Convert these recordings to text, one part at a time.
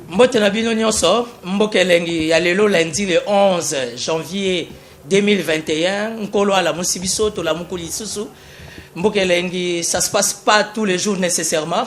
Mbote na bino nyonso, mboke lengi ya lelo lundi le 11 janvier 2021, nkolo ala musibiso to la mukuli susu. Mboke lengi, ça se passe pas tous les jours nécessairement.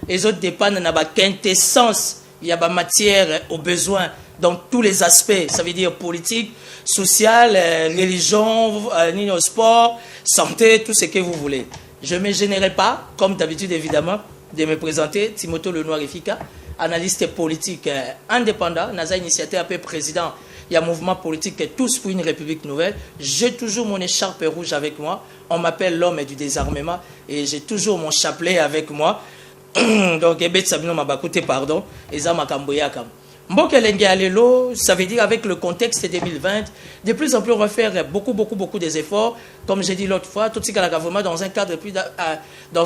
Les autres dépendent de la quintessence, il y a la matière aux besoins dans tous les aspects, ça veut dire politique, social, religion, sport, santé, tout ce que vous voulez. Je ne me gênerai pas, comme d'habitude évidemment, de me présenter, Timothée Lenoir-Efika, analyste politique indépendant, Naza initiateur un peu président, il y a un mouvement politique Tous pour une République nouvelle. J'ai toujours mon écharpe rouge avec moi, on m'appelle l'homme du désarmement et j'ai toujours mon chapelet avec moi. Donc, pardon, ça veut dire avec le contexte 2020, de plus en plus on va faire beaucoup des efforts, comme j'ai dit l'autre fois, tout ce qu'il y a dans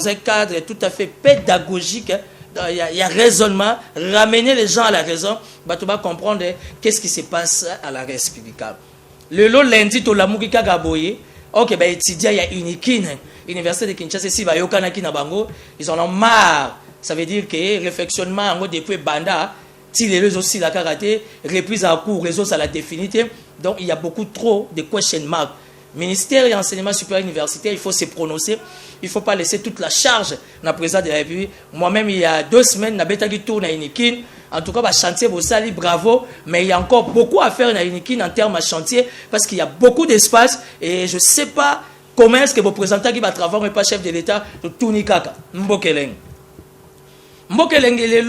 un cadre tout à fait pédagogique. Il y a raisonnement, ramener les gens à la raison, tu vas comprendre qu'est-ce qui se passe à la République. Le lundi, tu l'as mouki kagaboye, ok, étudiant, il y a Unikin, Université de Kinshasa, si Bayokanaki na bango, ils en ont marre. Ça veut dire que réflexionnement, depuis Banda, si les réseaux aussi la karaté, reprise à cours, réseau ça la définité, donc il y a beaucoup trop de question marks. Ministère et enseignement supérieur universitaire, il faut se prononcer. Il ne faut pas laisser toute la charge dans la présidence de la République. Moi-même, il y a 2 semaines, je tourne à Inikin. En tout cas, chantier, bravo. Mais il y a encore beaucoup à faire à Inikin en termes de chantier parce qu'il y a beaucoup d'espace. Et je ne sais pas comment est-ce que vos représentants qui va travailler, mais pas chef de l'État, de Tounikaka. Mbokeleng. Mbokeleng, il y a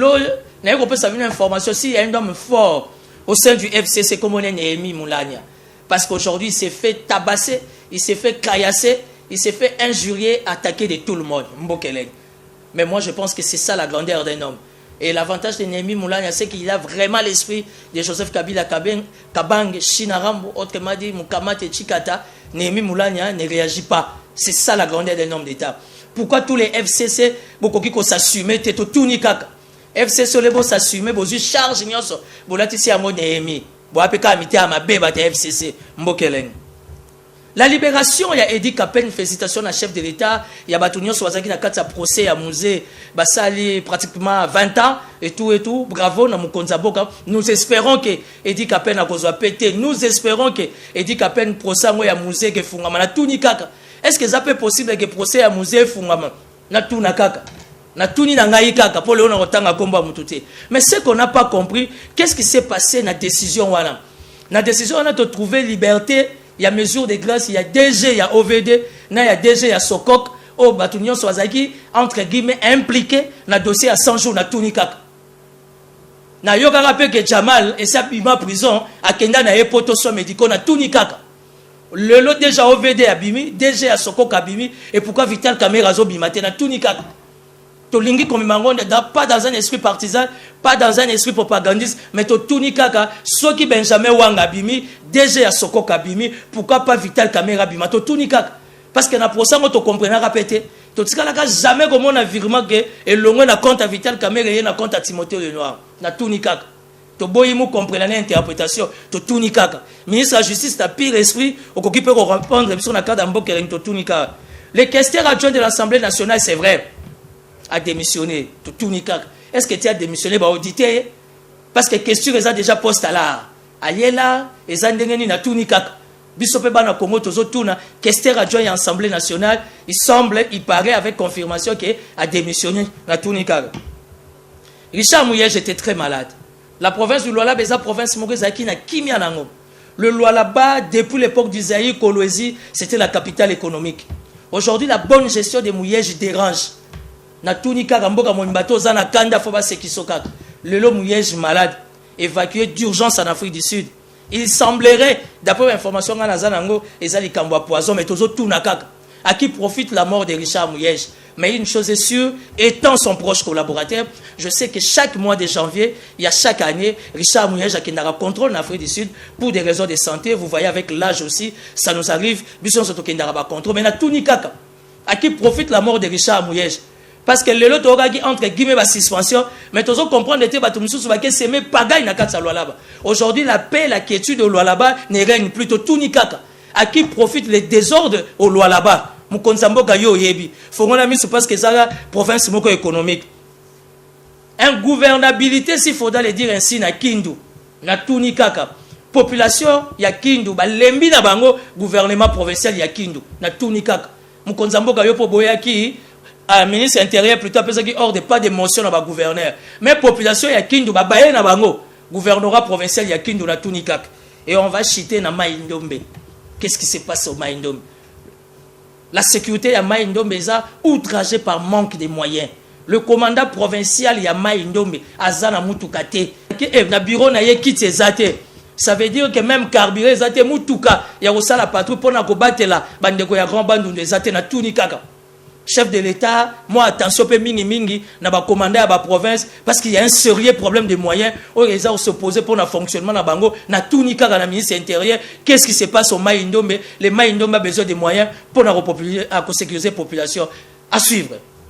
une information. S'il y a un homme fort au sein du FCC, comme on est Néhémie Moulania. Parce qu'aujourd'hui, il s'est fait tabasser, il s'est fait caillasser, il s'est fait injurier, attaquer de tout le monde. Mbokeleng. Mais moi, je pense que c'est ça la grandeur d'un homme. Et l'avantage de Néhémie Moulania, c'est qu'il a vraiment l'esprit de Joseph Kabila Kabang, Shinarambo, autrement dit, Mukamate et Chikata. Néhémie Moulania ne réagit pas. C'est ça la grandeur d'un homme d'État. Pourquoi tous les FCC, beaucoup qui s'assument, t'es tout nikaka. FCC, les beaux s'assument, vous charge, vous l'avez ici à mon Néhémie. La libération, il y a Edi Kapen, félicitations à chef de l'État. Il y a Batounion Swazaki na kata procès à musée, Basali pratiquement 20 ans et tout. Bravo, nous espérons que Edi Kapen a causé pété. Nous espérons que Edi Kapen procès à musée que Fungama na tout ni kaka. Est-ce que ça peut possible que procès à musée Fungama na tout na kaka? Mais ce qu'on n'a pas compris, qu'est-ce qui s'est passé dans la décision? Dans la décision, on a trouvé liberté, il y a mesure de grâce, il y a DG, il y a OVD, il y a DG, il y a Sokok, au Batounion Swazaki, entre guillemets, impliqué dans le dossier à 100 jours, dans Tounikak. Na yoga rappelle que Jamal et sa pima prison, à Kenda na epoto so médicaux, na Tounikak. Le lot déjà OVD abimi, DG à Sokok abimi, et pourquoi Vital Kamerazo bimate na Tounikak? Pas dans un esprit partisan, pas dans un esprit propagandiste, mais tout nikaka, ceux qui Benjamin Wang abimi, DG à Soko Kabimi, pourquoi pas Vital Kamera Bima, tout nikaka. Parce que dans le procès, on comprend répéter. Tout ce qu'on jamais comme on a virement que et l'on a compte à Vital Kamera et on a compte à Timothée Lenoir. Na tout nikaka. To boyimu comprendre l'interprétation, tout nikaka. Ministre de la Justice, t'as pire esprit, au qui peut répondre sur la carte d'Ambo tout nikaka. Les questions adjoints de l'Assemblée nationale, c'est vrai. A démissionné, tout nikak. Est-ce que tu as démissionné bah auditer? Parce que question ils ont déjà posté là. Ayela, ils ont démissionné na tout nikak. Bisope bana Congo tozo tuna, question adjoint à l'Assemblée nationale, il paraît avec confirmation que a démissionné na tout nikak. Richard Mouyej j'étais très malade. La province du Lualaba est la province Morizaki na kimia nango. Le Lualaba depuis l'époque du Zaïre Kolwezi, c'était la capitale économique. Aujourd'hui la bonne gestion des Mouyej dérange. Na tunika ramboka monbato zana kanda foba sekisoka le lo Mouyej malade évacué d'urgence en Afrique du Sud. Il semblerait d'après l'information ngana zanango ezali kambwa poison mais tozo tuna kaka à qui profite la mort de Richard Mouyej. Mais une chose est sûre, étant son proche collaborateur, je sais que chaque mois de janvier, il y a chaque année, Richard Mouyej qui n'a contrôle en Afrique du Sud pour des raisons de santé. Vous voyez avec l'âge aussi, ça nous arrive. Bison soto qui n'a pas contrôle mais na tunika à qui profite la mort de Richard Mouyej. Parce que le lot entre guillemets la suspension, mais tu dois comprendre que c'est mes pagailles na katsa Lualaba. Aujourd'hui, la paix, la quiétude au Lualaba ne règne plutôt tout nikaka. À qui profite les désordres au Lualaba? Mukonsambo gayo yebi. Faut qu'on a mis parce que ça la province moko économique. ingouvernabilité s'il faudra le dire ainsi na Kindu na tuni kaka population ya Kindu balembi na bango gouvernement provincial ya Kindu na tuni kaka mukonza mboka yo po boyaki ministre intérieur plutôt pesaki hors de pas de motion na ba gouverneur mais population ya Kindu babaye na bango gouvernorat provincial ya Kindu na tuni kaka et on va chiter na Mai Ndombe. Qu'est-ce qui se passe au Mai Ndombe? La sécurité ya Mai Ndombe est outragée par manque de moyens. Le commandant provincial ya Mai Ndombe azana mutuka te na bureau na ye kiti ezate. Ça veut dire que même carburé ezate mutuka ya kosala patrouille pona ko batela bandeko ya grand bandundu ezate na tuni kaka. Chef de l'État, moi attention peu mingi na ba commandant à ba province parce qu'il y a un sérieux problème de moyens. Les gens s'opposer pour le fonctionnement na bango na tuni kaka na ministre intérieur. Qu'est-ce qui se passe au Mai Ndombe? Les Mai Ndombe a besoin de moyens pour la sécuriser la population. À suivre.